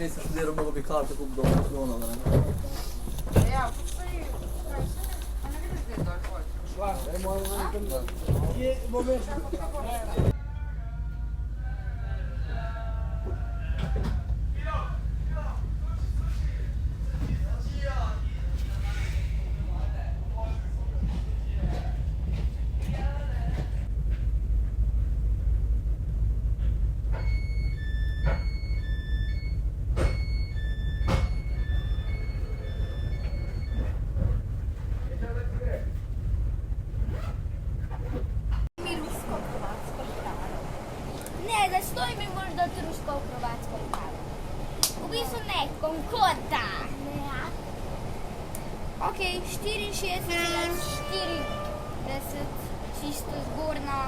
nisem študiral, mogo bi karte kup do Barcelona, ne? Ja, pa saj, kaj se, a ne vidiš, da je dol pol? Šla, daj moramo nekam. Kje bo več? Ne, zastoj mi moraš dati rusko-hrvatsko kavo. V bistvu ne, Concorda. Ok, 64,40, čisto zgornja.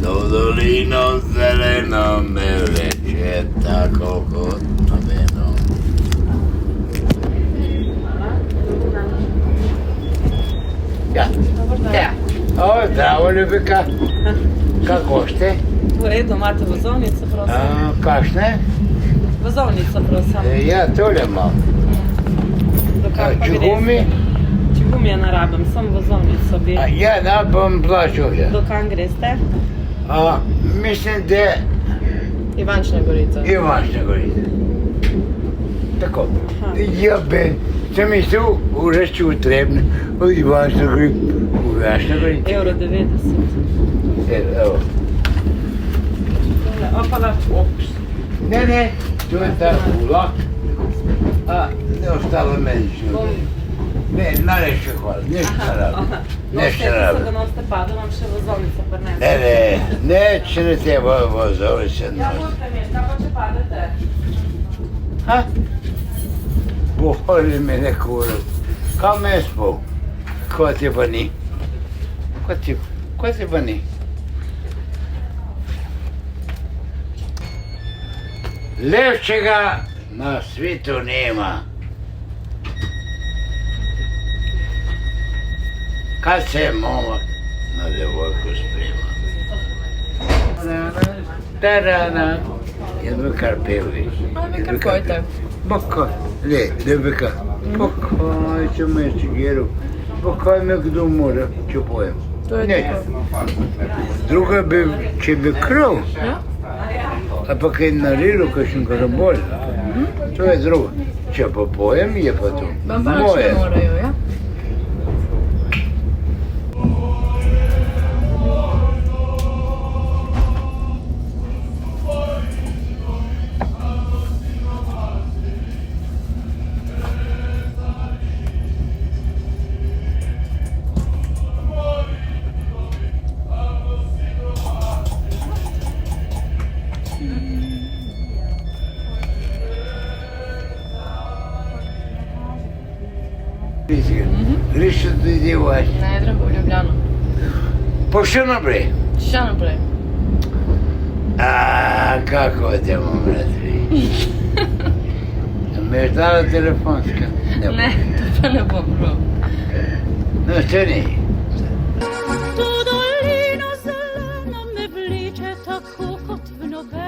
Do dolino zeleno me vleče tako kot nobeno. Ja, ja. O, zdravo, ljubika. Kako ste? V redu, imate vozovnico, prosim? Kakšne? Vozovnico, prosim. Ja, tole imam. Do kam pa Čigumi? greste? Čigumi ne rabim, samo vozovnico bi. Ja, da bom plačal, ja. Do kam greste? Mislim, da Ivančna Gorica. Ivančna Gorica. Tako. Ja, ben, sem mislil, ureči v Trebne, v Ivančna Gorica, v Ivančna Gorica. €90. Evo. Opala. Ops. Ne, to je ta vlak. Ne ostalo meni še. Ne, najlepše hvala, ništa rabim. Ništa rabim. Da noste pada, vam še vozovnico prnese. Ne, če ne treba vozovnice. Ja, morate mi, kaj pa če padete? Ha? Boli me neko urod. Kam me je spal? Ko te pa ni? Ko te pa ni? Lepšega na svetu nema. Kad se momak na devojku sprema. Tarana. Jaz bi kar pel, viš. Vi kar pojte. Baka, ne bi kar. Bakaj, če me je cigeru. Bakaj me kdo mora, če pojem. To je Druga bi, če bi krov. A pa kaj naredil, kakšen karambol. To je drugo. Če pa pojem, je pa to. Moje. morajo, ja? Greš se tudi vaš. Ne, grem v Ljubljano. Pa še naprej. Še naprej. Kako te bom rad Me je dala telefonska? Ne, to pa ne bom prav. No, to ni. To dolino zelena me vleče tako kot v nobeno.